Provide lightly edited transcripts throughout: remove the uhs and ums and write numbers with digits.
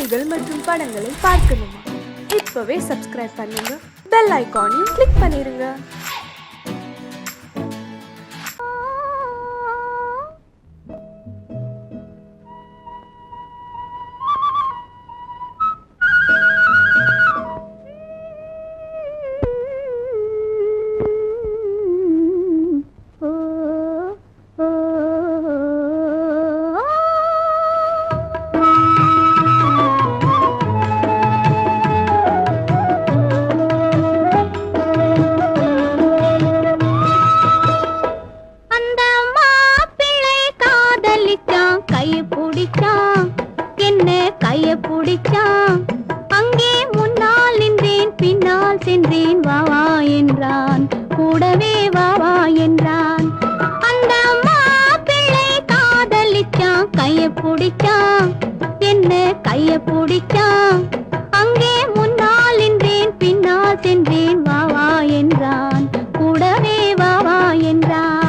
செய்திகள் மற்றும் படங்களை பார்க்கணுமா? இப்பவே சப்ஸ்கிரைப் பண்ணுங்க, பெல் ஐகானையும் கிளிக் பண்ணிருங்க. அங்கே முன்னால் நின்றேன், பின்னால் சென்றேன், வாவா என்றான், கூடவே வாவா என்றான். அந்த மாப்பிள்ளை காதலிச்சான், கைய பிடிச்சான், என்ன கைய பிடிச்சான். அங்கே முன்னால் நின்றேன், பின்னால் சென்றேன், வாவா என்றான், கூடவே வாவா என்றான்.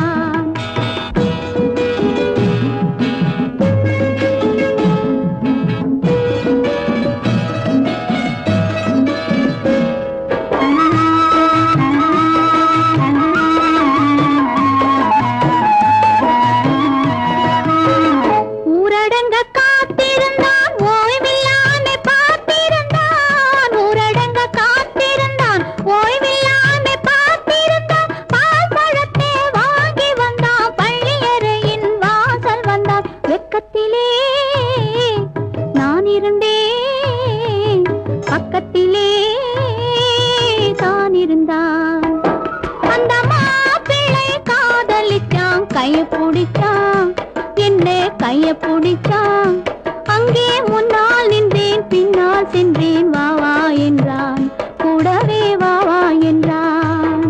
பக்கத்திலே தான் இருந்தான். அந்த மாப்பிள்ளை காதலிச்சான், கைய பிடிச்சான், என்ன கைய பிடிச்சான். அங்கே முன்னால் நின்றேன், பின்னால் சென்றேன், வாவா என்றான், கூடவே வாவா என்றான்.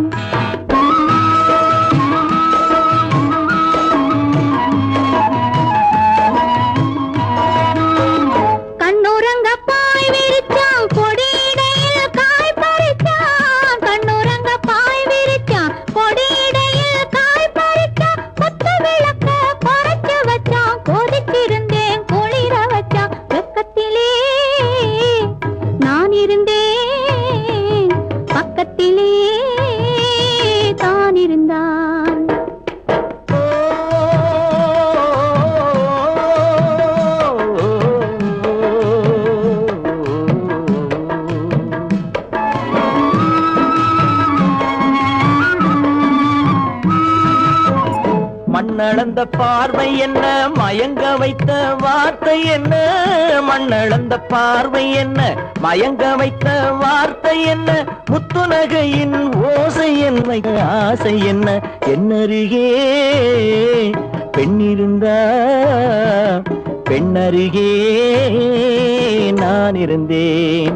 கண்ணுறங்க பாய் விரிச்சான், கொடியிடையில் காய் பறிச்சான். கண்ணுறங்க பாய் விரிச்சான், கொடியிடையில் காய் பறிச்சான். கொத்து விளக்க குறைச்சு வச்சான், கொதிச்சிருந்தேன் குளிர வச்சான். வெக்கத்திலே நான் இருந்தேன், பக்கத்திலே தான் இருந்தான். மண்ணளந்த பார்வை என்ன, மயங்க வைத்த வார்த்தை என்ன? மண்ணளந்த பார்வை என்ன, மயங்க வைத்த வார்த்தை என்ன? முத்துநகையின் ஓசை என்ன, ஆசை என்ன? என்னருகே பெண்ணிருந்தா, பெண்ணருகே நான் இருந்தேன்.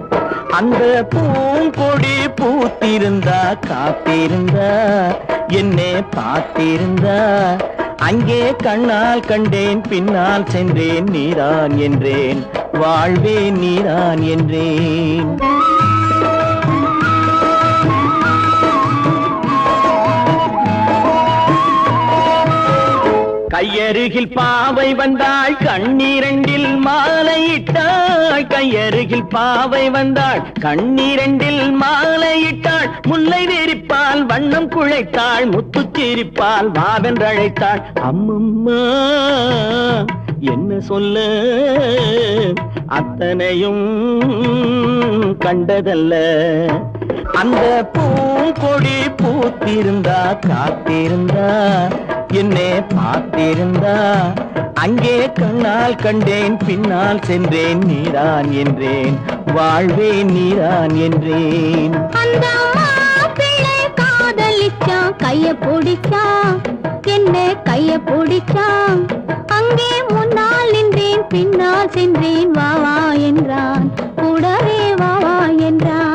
அந்த பூங்கொடி பூத்திருந்தா, காத்திருந்தா, என்னை பார்த்திருந்தா, அங்கே கண்ணால் கண்டேன், பின்னால் சென்றேன், நீதான் என்றேன், வாழ்வே நீதான் என்றேன். கையருகில் பாவை வந்தாள், கண்ணீரண்டில் மாலையிட்டாள். கையருகில் பாவை வந்தாள், கண்ணீரண்டில் மாலையிட்டாள். முல்லை வெறிப்பால் வண்ணம் குழைத்தாள், முத்து சிரிப்பால் வாவென்றழைத்தாள். அம்மம்மா என்ன சொல்ல, அத்தனையும் கண்டதல்ல. அந்த பூங்கொடி பூத்திருந்தா, காத்திருந்தா, என்னை பார்த்திருந்தா, அங்கே கண்ணால் கண்டேன், பின்னால் சென்றேன், நீதான் என்றேன், வாழ்வே நீதான் என்றேன். அந்த மாப்பிள்ளை காதலிச்சான், கைய பிடிச்சான், என்ன கைய பிடிச்சான். அங்கே முன்னால் நின்றேன், பின்னால் சென்றேன், வாவா என்றான், கூடவே வாவா என்றான்.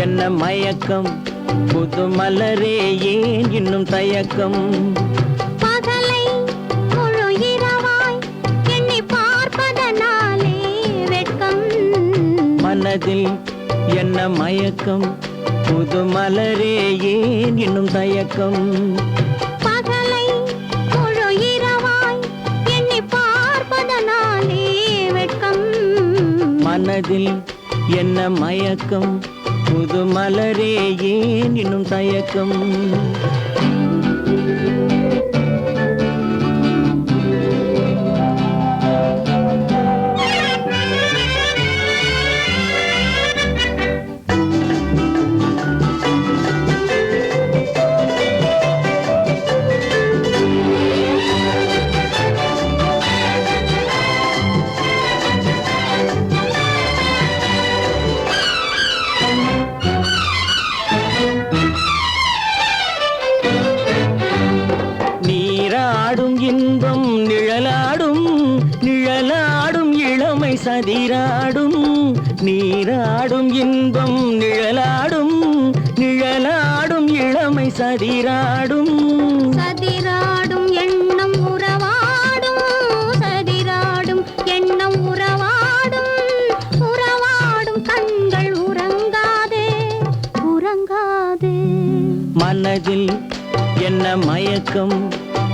என்ன மயக்கம் புது மலரே ஏன் இன்னும் தயக்கம் பகலை முழு இரவாய் எண்ணி பார்ப்பதனாலே வெட்கம் மனதில் என்ன மயக்கம் புது மலரே ஏன் இன்னும் தயக்கம் பகலை முழு இரவாய் எண்ணி பார்ப்பதனாலே வெட்கம் மனதில் என்ன மயக்கம் புது மலரே ஏன் இன்னும் தயக்கம் நீராடும் இன்பம் நிழலாடும் நிழலாடும் இளமை சதிராடும் நீராடும் இன்பம் நிழலாடும் நிழலாடும் இளமை சதிராடும் சதிராடும் எண்ணம் உறவாடும் சதிராடும் எண்ணம் உறவாடும் உறவாடும் கண்கள் உறங்காதே உறங்காதே மனதில் என்ன மயக்கம்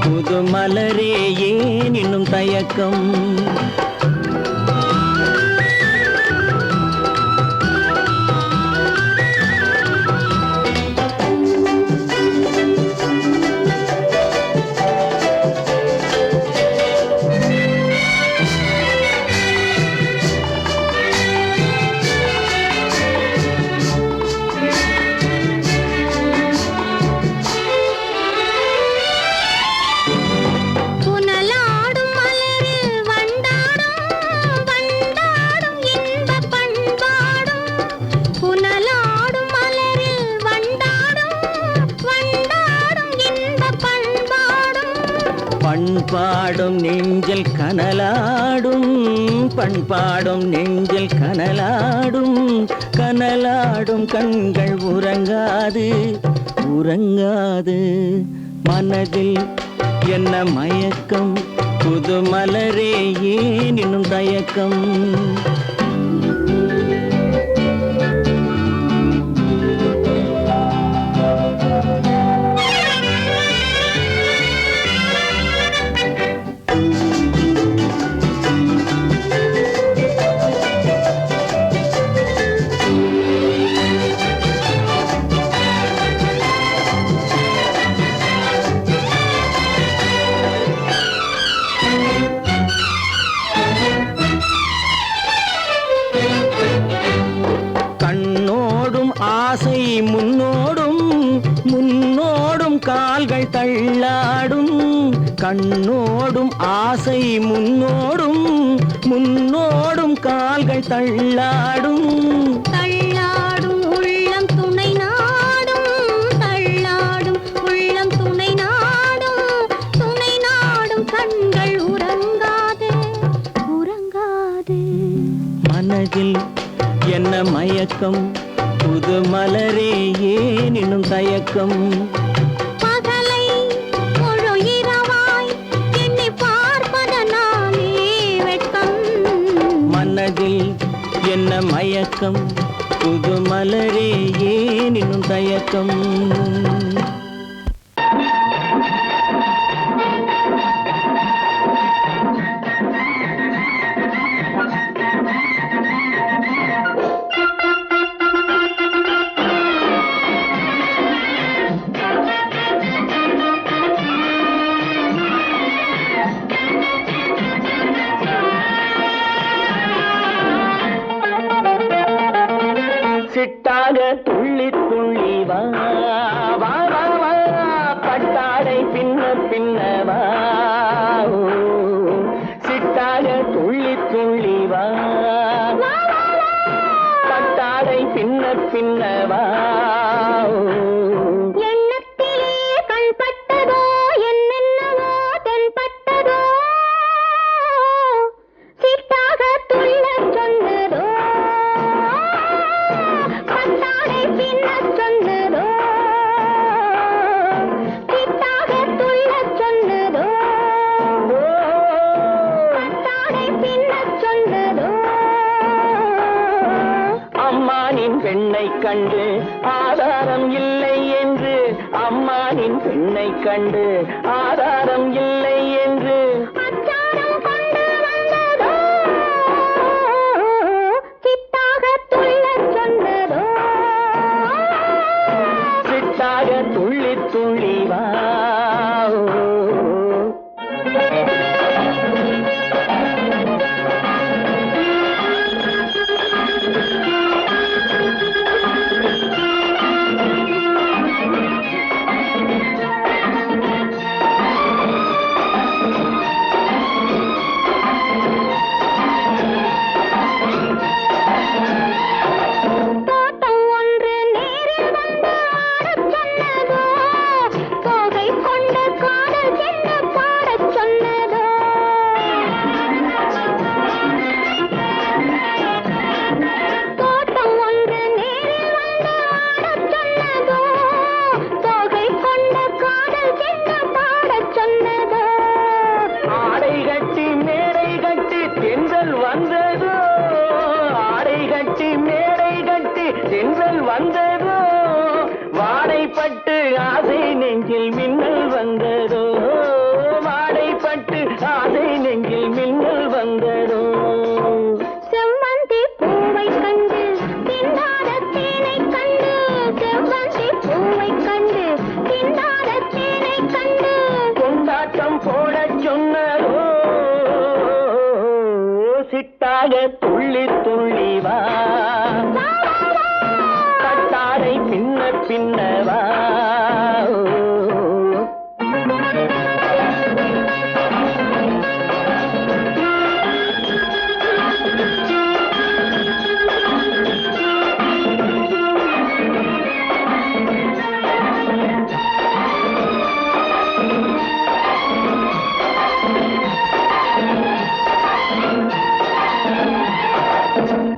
புது மலரே ஏன் இன்னும் தயக்கம் புனலாடும் மலரில் வண்டாடும் வண்டாடும் இன்பப் பண்பாடும் புனலாடும் மலரில் வண்டாடும் வண்டாடும் இன்பப் பண்பாடும் பண்பாடும் நெஞ்சில் கனலாடும் பண்பாடும் நெஞ்சில் கனலாடும் கனலாடும் கண்கள் உறங்காது உறங்காது மனதில் என்ன மயக்கம் புது மலரே ஏன் இன்னும் தயக்கம் கண்ணோடும் ஆசை முன்னோடும் முன்னோடும் கால்கள் தள்ளாடும் கண்ணோடும் ஆசை முன்னோடும் முன்னோடும் கால்கள் தள்ளாடும் தள்ளாடும் உள்ளம் துணை நாடும் தள்ளாடும் உள்ளம் துணை நாடும் கண்கள் உறங்காதே உறங்காதே மனதில் என்ன மயக்கம் புது மலரே ஏன் இன்னும் தயக்கம் பகலை முழு இரவாய் எண்ணி பார்ப்பதனாலே வெட்கம் மனதில் என்ன மயக்கம் புது மலரே ஏன் இன்னும் தயக்கம் சிட்டாக துள்ளி துள்ளி வா வா வா வா பட்டாடை பின்ன பின்ன வா ஓ, சிட்டாக துள்ளி துள்ளி வா பட்டாடை பின்ன பின்ன வா ஓ. எண்ணத்திலே கண்பட்டதோ என்னென்னவோ தென்பட்டதோ சிட்டாக துள்ளச் சொன்னதோ பட்டாடை பட்டாடை பின்னச் சொன்னதோ சித்தாக துள்ளச் சொன்னதோ பட்டாடை பின்னச் சொன்னதோ அம்மானின் பெண்ணை கண்டு ஆதாரம் இல்லை என்று அம்மானின் பெண்ணை கண்டு ஆதாரம் இல்லை என்று அச்சாரம் கொண்டு வந்ததோ சித்தாக துள்ளச் சொன்னதோ சிட்டாக துள்ளி துள்ளி வா தோட்டம் ஒன்று நேரில் வந்து ஆடச் சொன்னதோ தோகை கொண்ட காதல் என்ன பாடச் சொன்னதோ தோட்டம் ஒன்று நேரில் வந்து ஆடச் சொன்னதோ தோகை கொண்ட காதல் என்ன பாடச் சொன்னதோ ஆடை கட்டி மேடை கட்டி தென்றல் வந்ததோ ஆடை கட்டி மேடை கட்டி தென்றல் வந்ததோ வாடைப்பட்டு ஆசை நெஞ்சில் மின்னல் வந்ததோ வாடைப்பட்டு ஆசை நெஞ்சில் மின்னல் வந்ததோ செவ்வந்தி பூவை கண்டு திண்டாட தேனை கண்டு செவ்வந்தி பூவை கண்டு திண்டாட தேனை கண்டு கொண்டாட்டம் போடச் சொன்னதோ சிட்டாக துள்ளி துள்ளி வா கட்டாரை பின்ன பின்ன வா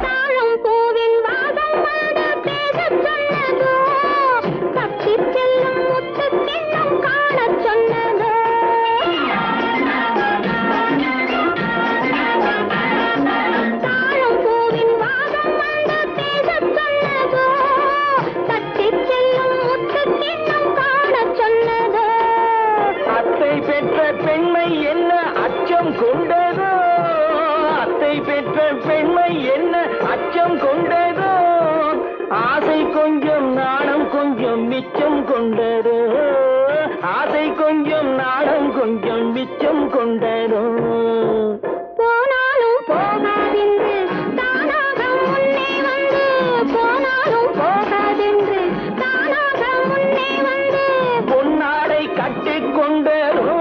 தாழம் பூவின் வாசம் வந்து பேசச் சொன்னதோ தப்பிச் செல்லும் முத்துக் கிண்ணம் காணச் சொன்னதோ தாழம் பூவின் வாசம் வந்து பேசச் சொன்னதோ தப்பிச் செல்லும் முத்துக் கிண்ணம் காணச் சொன்னதோ அத்தை பெற்ற பெண்மை என்ன அச்சம் கொண்டதோ அத்தை பெற்ற பெண்மை என்ன அச்சம் கொண்டதோ ஆசை கொஞ்சம் நாணம் கொஞ்சம் மிச்சம் கொண்டதோ ஆசை கொஞ்சம் நாணம் கொஞ்சம் மிச்சம் கொண்டதோ போனாலும் போகாதென்று தானாக முன்னே வந்து போனாலும் போகாதென்று தானாக முன்னே வந்து பொன்னாடை கட்டிக்கொண்டதோ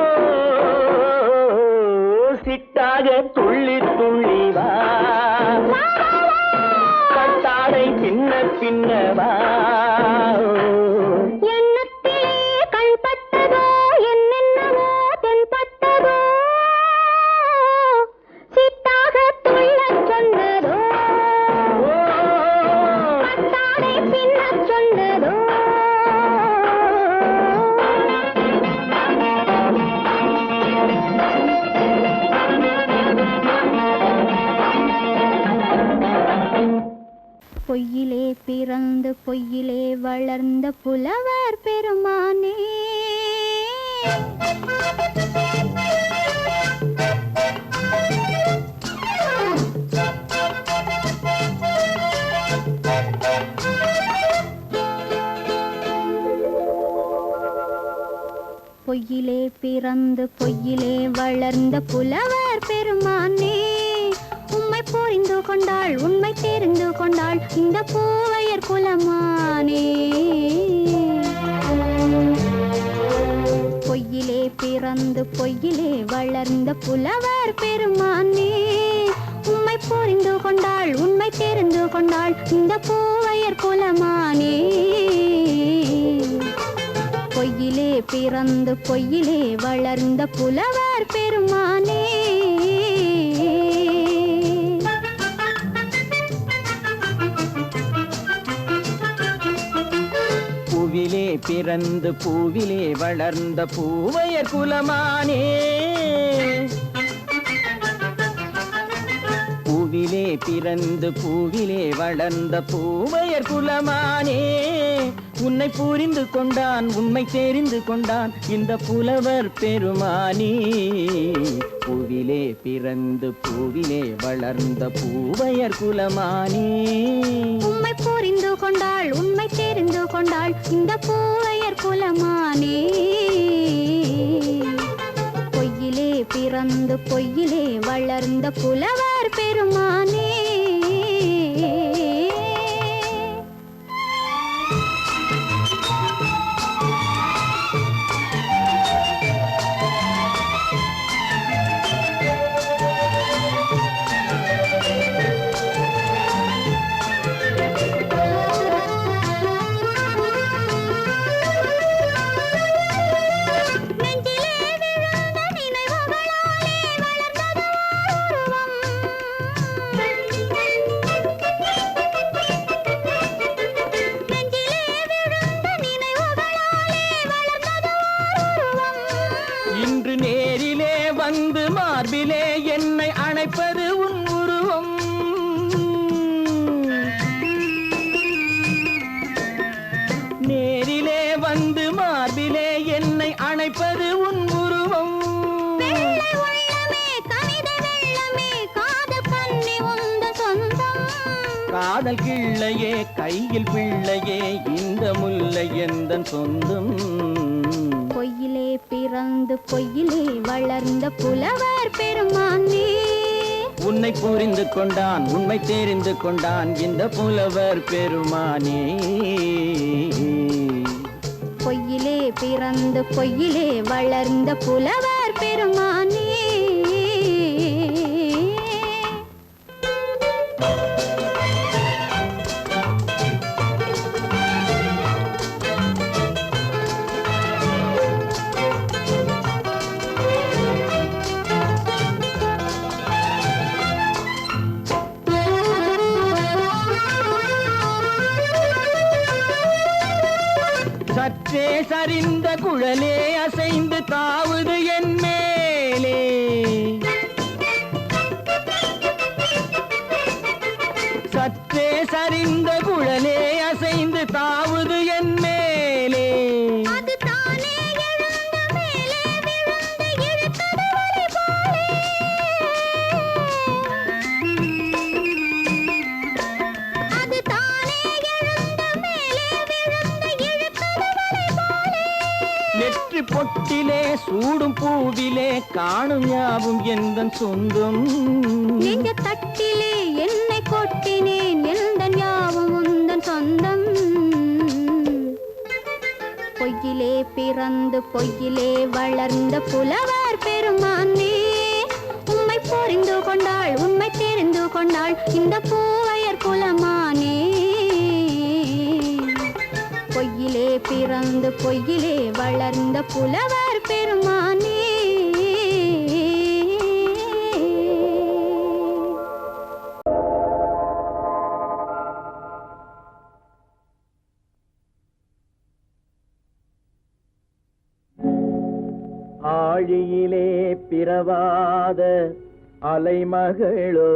சிட்டாக துள்ளி துள்ளி வா கட்டாடை பின்ன பின்ன வா எண்ணத்திலே கண்பட்டதோ என்னென்னவோ தென்பட்டதோ சித்தாக துள்ளச் சொன்னதோ பட்டாடை பின்னச் சொன்னதோ பொய்யிலே பிறந்து பொய்யிலே வளர்ந்த புலவர் பெருமானே பொய்யிலே பிறந்து பொய்யிலே வளர்ந்த புலவர் பெருமானே உம்மை புரிந்து கொண்டாள் உண்மை தெரிந்து கொண்டாள் இந்த பூவையர் குலமானே பொய்யிலே பிறந்து பொய்யிலே வளர்ந்த புலவர் பெருமானே உம்மை புரிந்து கொண்டாள் உண்மை தெரிந்து கொண்டாள் இந்த பூவையர் குலமானே பொய்யிலே பிறந்து பொய்யிலே வளர்ந்த புலவர் பெருமானே பிறந்து பூவிலே வளர்ந்த பூவையர் குலமானே பூவிலே பிறந்து பூவிலே வளர்ந்த பூவையர் குலமானே உன்னை புரிந்து கொண்டான் உண்மை தெரிந்து கொண்டான் இந்த புலவர் பெருமானே பூவிலே பிறந்து பூவிலே வளர்ந்த பூவையர் குலமானே உம்மை புரிந்து கொண்டாள் உண்மை தெரிந்து கொண்டாள் இந்த பூவையர் குலமானே பொய்யிலே பிறந்து பொய்யிலே வளர்ந்த புலவர் பெருமானே இன்று நேரிலே வந்து மார்பிலே என்னை அணைப்பது உன் உருவம் நேரிலே வந்து மார்பிலே என்னை அணைப்பது உன் உருவம் காதல் கிள்ளையே கையில் பிள்ளையே இந்த முல்லை எந்தன் சொந்தம் பொய்யிலே பிறந்து பொய்யிலே வளர்ந்த புலவர் பெருமானே உன்னை புரிந்து கொண்டான் உண்மை தெரிந்து கொண்டான் இந்த புலவர் பெருமானே பொய்யிலே பிறந்து பொய்யிலே வளர்ந்த புலவர் பெருமானே சற்றே சரிந்த குழலே அசைந்து தாவுது என் மேலே சற்றே சரிந்த குழலே அசைந்து தாவுது என் மேலே நெற்றி பொட்டிலே சூடும் பூவிலே காணும் யாவும் எந்தன் சொந்தம் நெஞ்ச தட்டிலே என்னை கொட்டினேன் எந்தன் யாவும் உந்தன் சொந்தம் பொய்யிலே பிறந்து பொய்யிலே வளர்ந்த புலவர் பெருமானே உம்மை புரிந்து கொண்டாள் உண்மை தெரிந்து கொண்டாள் இந்த பூவையர் குலமானே பொய்யிலே பிறந்து பொய்யிலே வளர்ந்த புலவர் பெருமானே ஆழியிலே பிறவாத அலைமகளோ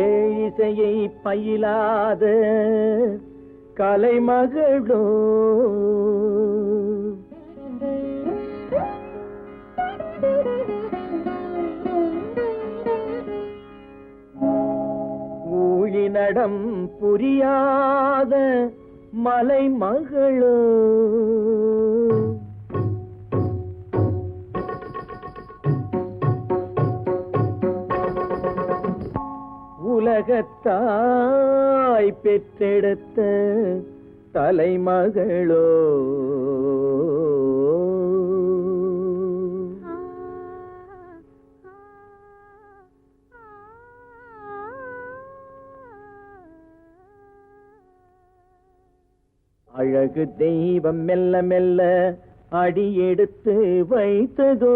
ஏழிசையை பயிலாத கலைமகளோ ஊழிநடம் புரியாத மலைமகளோ உலகத்தாய் பெற்றெடுத்த தலைமகளோ அழகு தெய்வம் மெல்ல மெல்ல அடி எடுத்து வைத்ததோ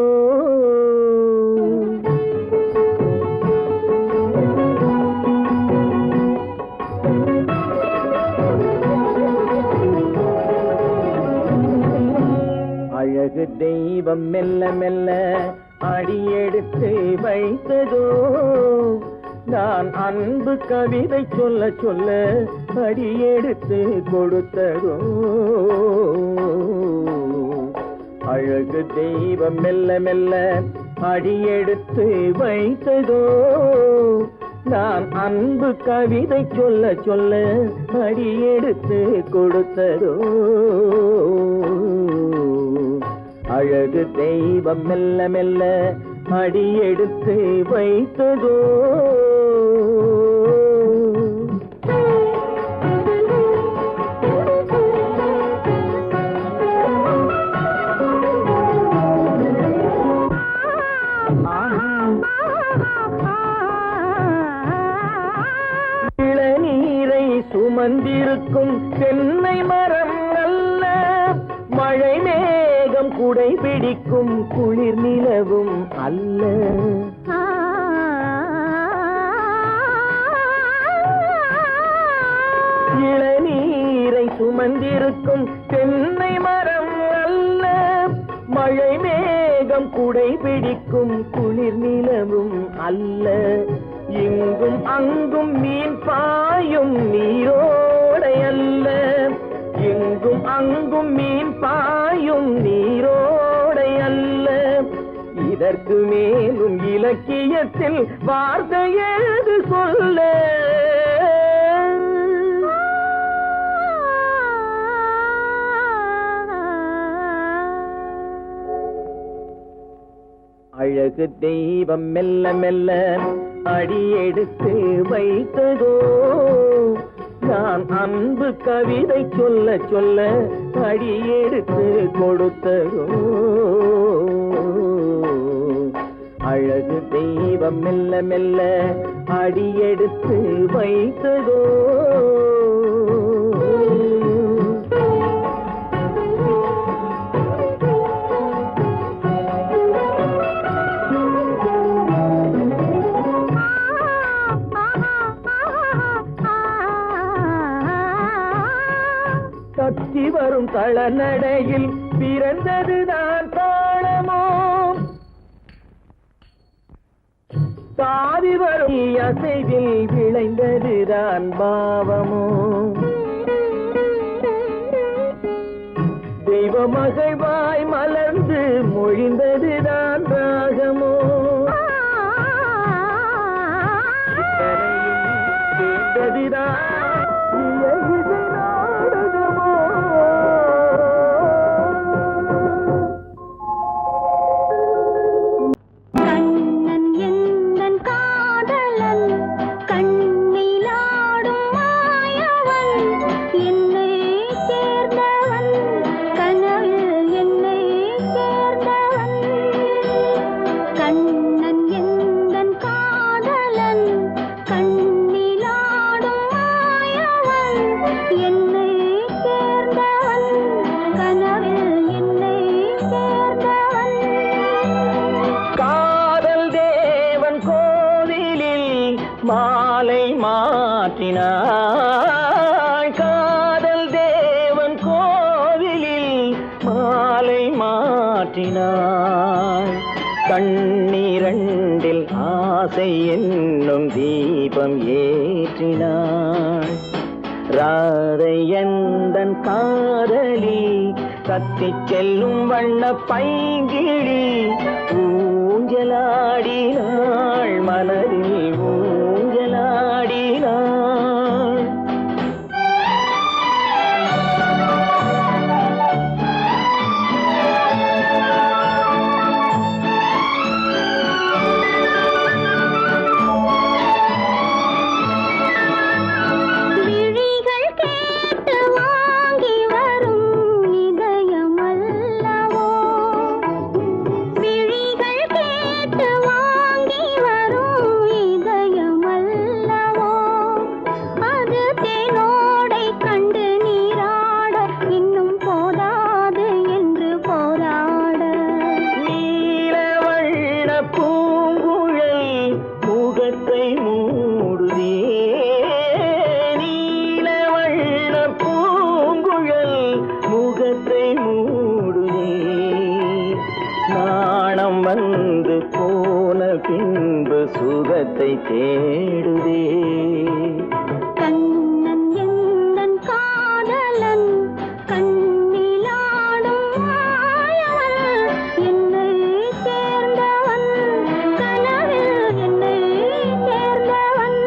அழகு தெய்வம் மெல்ல மெல்ல அடி எடுத்து வைத்ததோ நான் அன்பு கவிதை சொல்ல சொல்ல அடி எடுத்து கொடுத்ததோ அழகு தெய்வம் மெல்ல மெல்ல அடி எடுத்து வைத்ததோ நான் அன்பு கவிதை சொல்ல சொல்ல அடி எடுத்து கொடுத்ததோ அழகு தெய்வம் மெல்ல மெல்ல அடி எடுத்து வைத்ததோ இளநீரை சுமந்திருக்கும் தென்னை மரம் அல்ல மழை மேகம் குடை பிடிக்கும் குளிர் நிலவும் அல்ல இளநீரை சுமந்திருக்கும் தென்னை மரம் அல்ல மழை மேகம் குடை பிடிக்கும் குளிர் நிலவும் அல்ல இங்கும் அங்கும் மீன் பாயும் நீரோடை அல்ல இங்கும் அங்கும் மீன் பாயும் நீரோடை அல்ல இதற்கு மேலும் இலக்கியத்தில் வார்த்தை எழுது சொல்ல அழகு தெய்வம் மெல்ல மெல்ல அடி எடுத்து வைத்ததோ நான் அன்பு கவிதை சொல்ல சொல்ல அடி எடுத்து கொடுத்ததோ அழகு தெய்வம் மெல்ல மெல்ல அடி எடுத்து வைத்ததோ தத்தி வரும் தளநடையில் பிறந்ததுதான் தாளமோ தாவி வரும் அசைவில் விளைந்ததுதான் பாவமோ தெய்வ மகிழ்வாய் மலர்ந்து மொழிந்ததுதான் ராகமோ கேட்டதுதான் மாலை மாற்றினாய் காதல் தேவன் கோவிலில் மாலை மாற்றினாய் கண்ணீரண்டில் ஆசை என்னும் தீபம் ஏற்றினாய் ராதை எந்தன் காதலி கத்திச் செல்லும் வண்ண பைங்கிழி ஊஞ்சலாடினாள் மனதில் ஊஞ்சலாடினாள் வாங்கி வரும் பின்பு சுகத்தை தேடுதே. கண்ணன் எந்தன் காதலன் கண்ணிலாடும் மாயவன் என்னை சேர்ந்தவன் கனவில் என்னை சேர்ந்தவன்.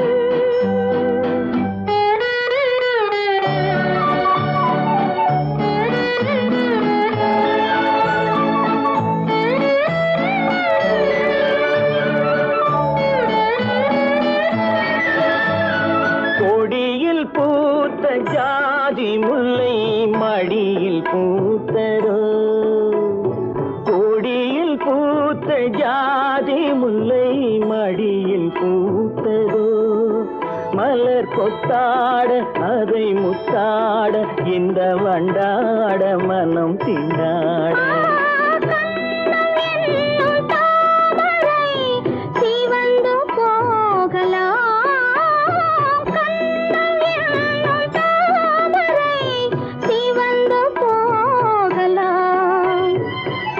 கொடியில் பூத்த ஜாதி முல்லை மடியில் பூத்தரோ. கொடியில் பூத்த ஜாதி முல்லை மடியில் பூத்தரோ. மலர் கொத்தாட அதை முத்தாட இந்த வண்டாட மனம் திண்டாட. சிவந்து போகலாம் சிவந்து போகலாம்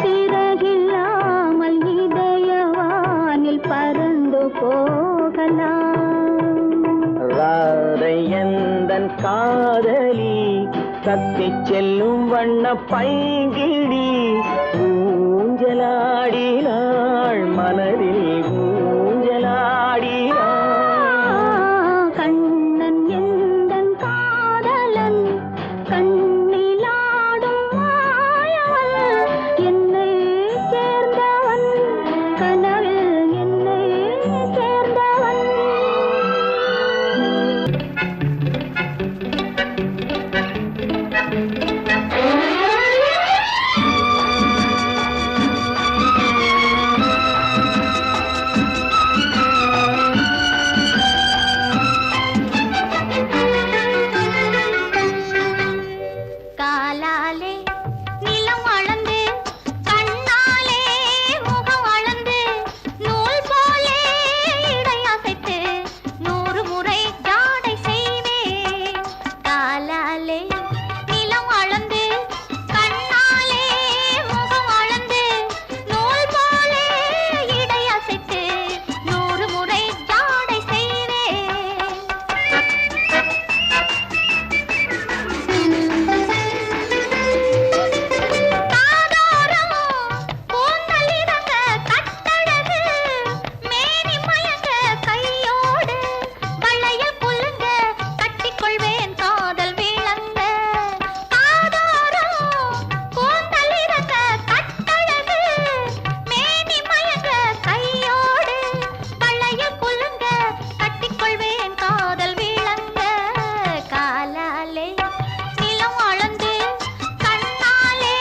சிறகில்லாமல் இதயவானில் பறந்து போகலாம். ராதை எந்தன் காதலி கத்திச் செல்லும் வண்ண பைங்கிடி ஊஞ்சலாடினாள் மனதில் ஊஞ்சலாடினாள். கண்ணன் எந்தன் காதலன் கண்ணிலாடும் மாயவன் என்னை சேர்ந்தவன் கனவில் என்னை சேர்ந்தவன். காலாலே நிலம் அளந்து கண்ணாலே முகம் அளந்து நூல் போலே இடை அசைத்து 100 முறை ஜாடை செய்வேன். காலாலே நிலம் அளந்து கண்ணாலே முகம் அளந்து நூல் போலே இடை அசைத்து 100 முறை ஜாடை செய்வேன். காதோரம் கூந்தலிறங்க கட்டழகு மேனி மயங்க கையோடு வளையல் குலுங்க கட்டிக்கொள்வேன் காதல் விளங்க. காதோரம் கூந்தலிறங்க கட்டழகு மேனி மயங்க கையோடு வளையல் குலுங்க கட்டிக்கொள்வேன் காதல் விளங்க. காலாலே நிலம் அளந்து கண்ணாலே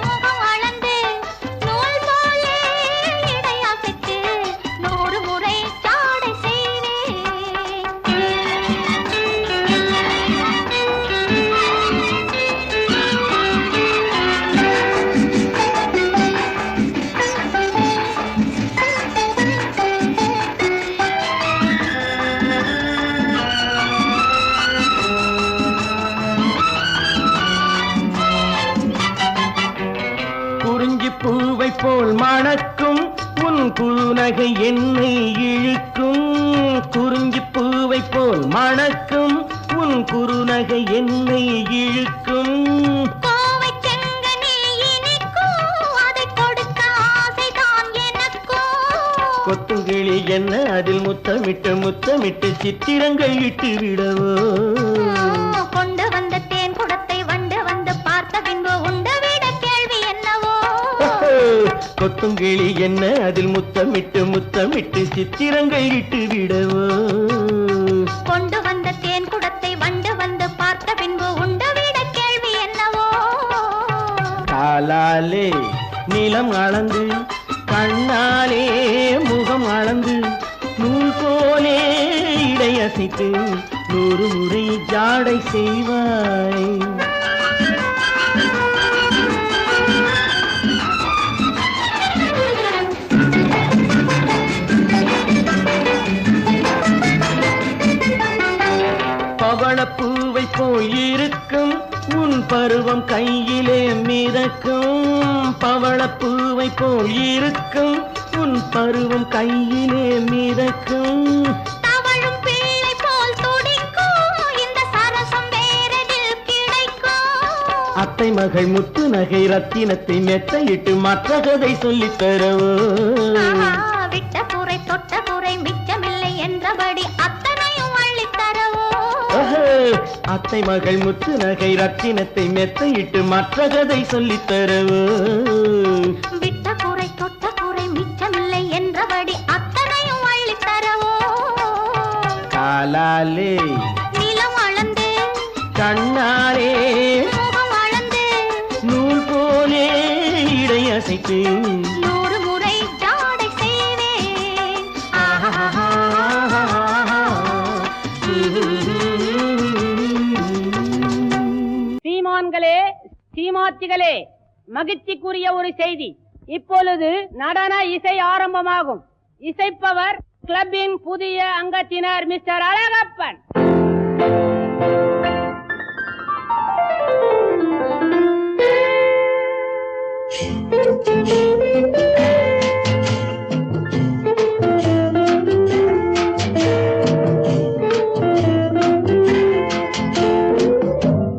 முகம் அளந்து நூல் போலே இடை அசைத்து 100 முறை ஜாடை குறிஞ்சி பூவை போல் மணக்கும் உன் குறுநகை என்னை இழுக்கும். குறிஞ்சி பூவை போல் மணக்கும் உன் குறுநகை என்னை இழுக்கும். கோவை செங்கனில் இனிக்கும் அதை கொடுக்க ஆசைதான் எனக்கும். கொத்துங்கிளி என்ன அதில் முத்தமிட்டு முத்தமிட்டு சித்திரங்கள் இட்டு விடவோ. கொண்டு வந்த தேன் குடத்தை வண்டு வந்து பார்த்த பின்பு உண்டு விட கேள்வி என்னவோ. கொத்துங்கிளி என்ன அதில் முத்தமிட்டு முத்தமிட்டு சித்திரங்கள் இட்டு விடவோ. கொண்டு வந்த தேன் குடத்தை வண்டு வந்து பார்த்த பின்பு உண்டு விட கேள்வி என்னவோ. காலாலே நிலம் அளந்து கண்ணாலே முகம் அளந்து நூல் போலே இடை அசைத்து 100 முறை ஜாடை செய்வாய். பவளப்பூவை போல் இருக்கும் உன் பருவம் கையிலே மிதக்கும். பவளப்பூவை போல் இருக்கும் உன் பருவம் கையிலே மிதக்கும். தவழும் பிள்ளை போல் துடிக்கும் இந்த சரசம் வேறெதில் கிடைக்கும். அத்தை மகள் முத்து நகை ரத்தினத்தை மெத்தையிட்டு மற்ற கதை சொல்லித் தரவோ. விட்ட குறை தொட்ட குறை மிச்சமில்லை என்றபடி அத்தனையும் அள்ளித் தரவோ. அத்தை மகள் முத்து நகை ரத்தினத்தை மெத்தையிட்டு மற்ற கதை சொல்லித் தரவோ. விட்ட குறை தொட்ட குறை மிச்சமில்லை என்றபடி அத்தனையும் அள்ளித் தரவோ. காலாலே நிலம் அளந்து கண்ணாலே முகம் அளந்து நூல் போலே இடையசைத்து 100 முறை ஜாடை செய்வேன். சீமான்களே, சீமாத்திகளே, மகிழ்ச்சிக்குரிய ஒரு செய்தி. இப்பொழுது நடன இசை ஆரம்பமாகும். இசைப்பவர் கிளப்பின் புதிய அங்கத்தினர் மிஸ்டர் அழகப்பன்.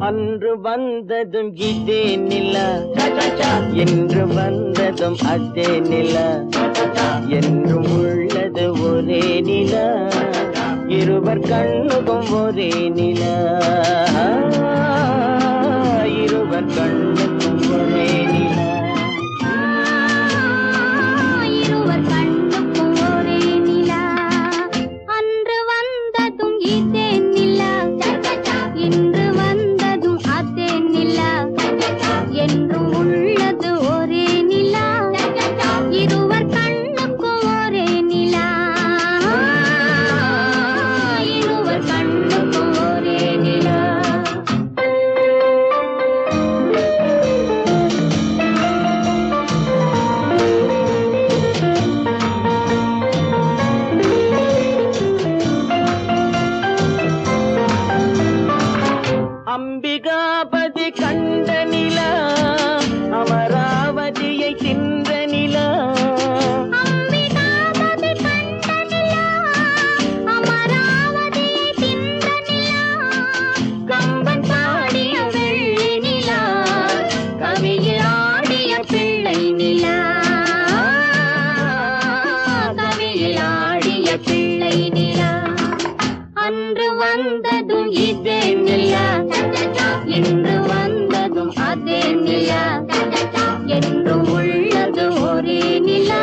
அன்று வந்ததும் இதே நிலா, என்று வந்ததும் அதே நிலா, என்றும் உள்ளது ஒரே நிலா, இருவர் கண்ணுக்கும் ஒரே நிலா, இருவர் கண்ணுக்கும் ஒரே நிலா. இருவர் கண்ணுக்கும் ஒரே நிலா. அன்று வந்ததும் இதே நிலா, இன்று வந்ததும் அதே நிலா, என்றும் உள்ளது ஒரே நிலா, இருவர் கண்ணுக்கும் ஒரே நிலா, இருவர் கண்ணுக்கும் ஒரே நிலா. அம்பிகாபதி கண்ட நிலா, அமராவதியை தின்ற நிலா, அம்பிகாபதி கண்ட நிலா, அமராவதியை தின்ற நிலா, கம்பன் பாடிய வெள்ளி நிலா, கவியில் ஆடிய பிள்ளை நிலா, கவியில் ஆடிய பிள்ளை நிலா. அன்று வந்ததும் இதே நிலா, இன்று வந்ததும் அதே நிலா, என்றும் உள்ளது ஒரே நிலா,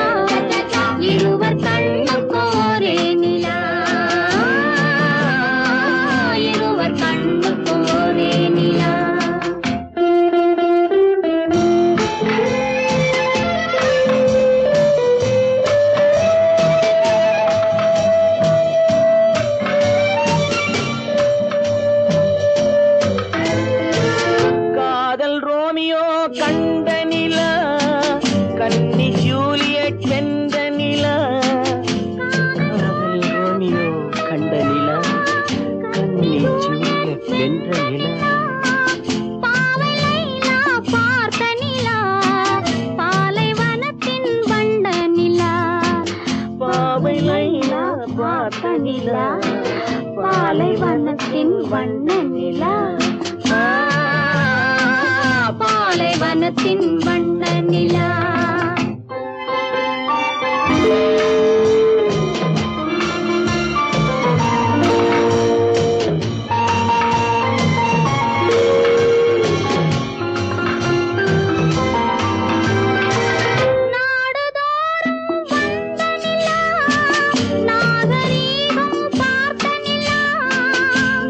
இருவர் கண்ணுக்கும் ஒரே நிலா, இருவர் கண்ணுக்கும் ஒரே நிலா. காதல் ரோமியோ கண்ட நிலா, கன்னி ஜூலியட் வென்ற நிலா, காதல் ரோமியோ கண்ட நிலா, கன்னி ஜூலியட் வென்ற நிலா. பாவை லைலா பார்த்த நிலா, பாலைவனத்தின் வண்ண நிலா, பாவை லைலா பார்த்த நிலா, பாலைவனத்தின் வண்ண நிலா, பாலைவனத்தின் வண்ண நிலா. நாடுதோறும் வந்த நிலா, நாகரீகம் பார்த்த நிலா,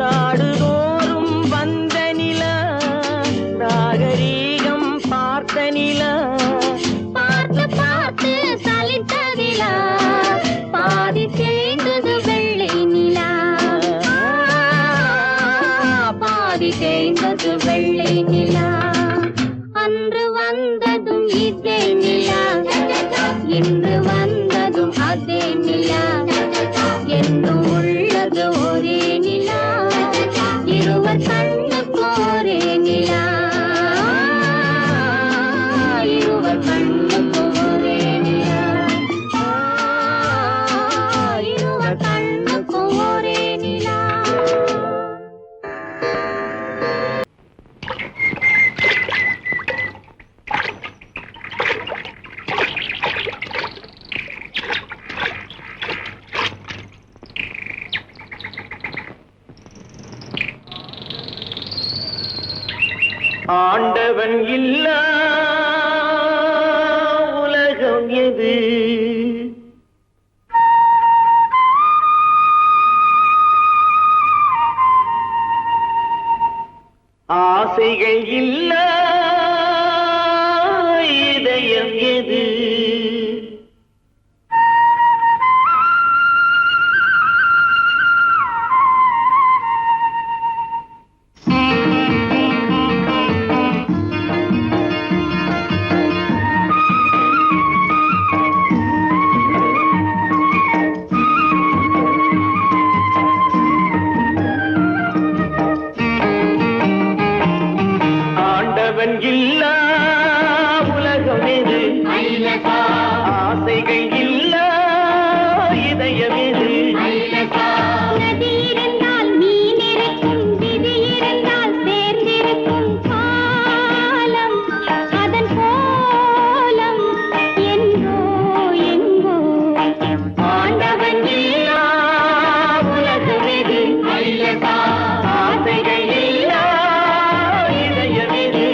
நாடுதோறும் வந்த நிலா, நாகரீகம் பார்த்த நிலா, பார்த்து பார்த்து சலித்த நிலா, பாதி தேய்ந்தது வெள்ளை நிலா, பாதி தேய்ந்தது வெள்ளை நிலா. அன்று வந்ததும் இதே நிலா, இன்று வந்ததும் அதே நிலா, என்றும் உள்ளது ஒரே நிலா, இருவர் கண்ணுக்கும் ஒரே நிலா, இருவர் கண்ணுக்கும் ஒரே நிலா. ஆண்டவன் இல்லா உலகம் எது? ஆசைகள் இல்லா இதயம் எது? ஆண்டவன் இல்லா உலகம் எது? ஆசைகள் இல்லா இதயம் எது? நதி இருந்தால் மீன் இருக்கும், விதி இருந்தால் சேர்ந்திருக்கும் காலம், அதன் கோலம் எங்கோ எங்கோ. ஆண்டவன் இல்லா உலகம் எது? ஆசைகள் இல்லா இதயம் எது?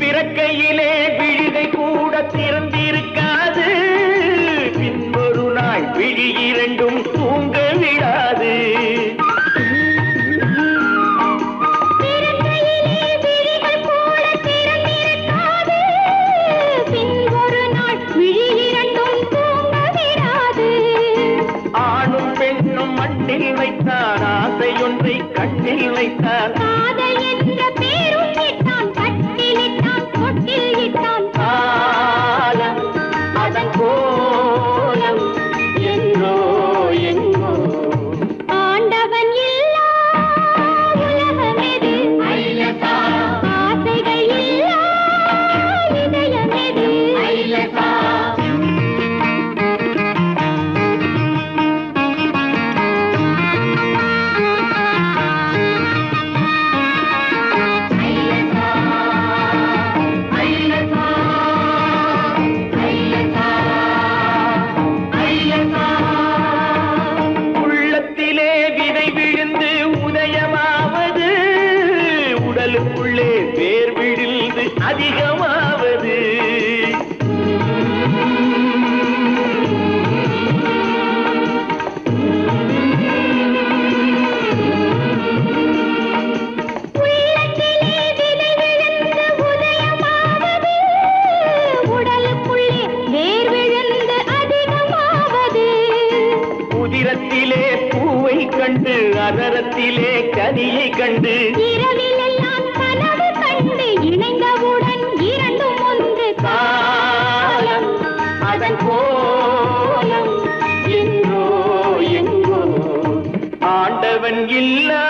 பிறக்கையிலே விழிகை கூட திறந்திருக்காது, பின்பொரு நாள் விழி இரண்டும் தூங்க விடாது. பிறக்கையிலே விழிகள் கூட திறந்திருக்காது, பின் ஒரு நாள் விழி இரண்டும் தூங்க விடாது. ஆணும் பெண்ணும் மண்ணில் வைத்தான், ஆசையொன்றை கண்ணில் வைத்தான். காதல் என்ற பேரும் இட்டான், கட்டிலிட்டான், தொட்டில் இட்டான். காலம் அதன் கோலம் எங்கோ எங்கோ. ஆண்டவன் இல்லா உலகம் எது? ஆசைகள் இல்லா இதயம் எது? உள்ளத்திலே விதை விழுந்து உதயமாவது, உடலுக்குள்ளே வேர் விழுந்து அதிகமாவது. உள்ளத்திலே விதை விழுந்து உதயமாவது, உடலுக்குள்ளே வேர் விழுந்து அதிகமாவது. உதிரத்திலே பூவை கண்டு, அதரத்திலே கனியை கண்டு. இரவிலெல்லாம் கனவு கண்டு, இணைந்தவுடன் இரண்டும் ஒன்று. காலம் அதன் கோலம் எங்கோ எங்கோ. ஆண்டவன் இல்லா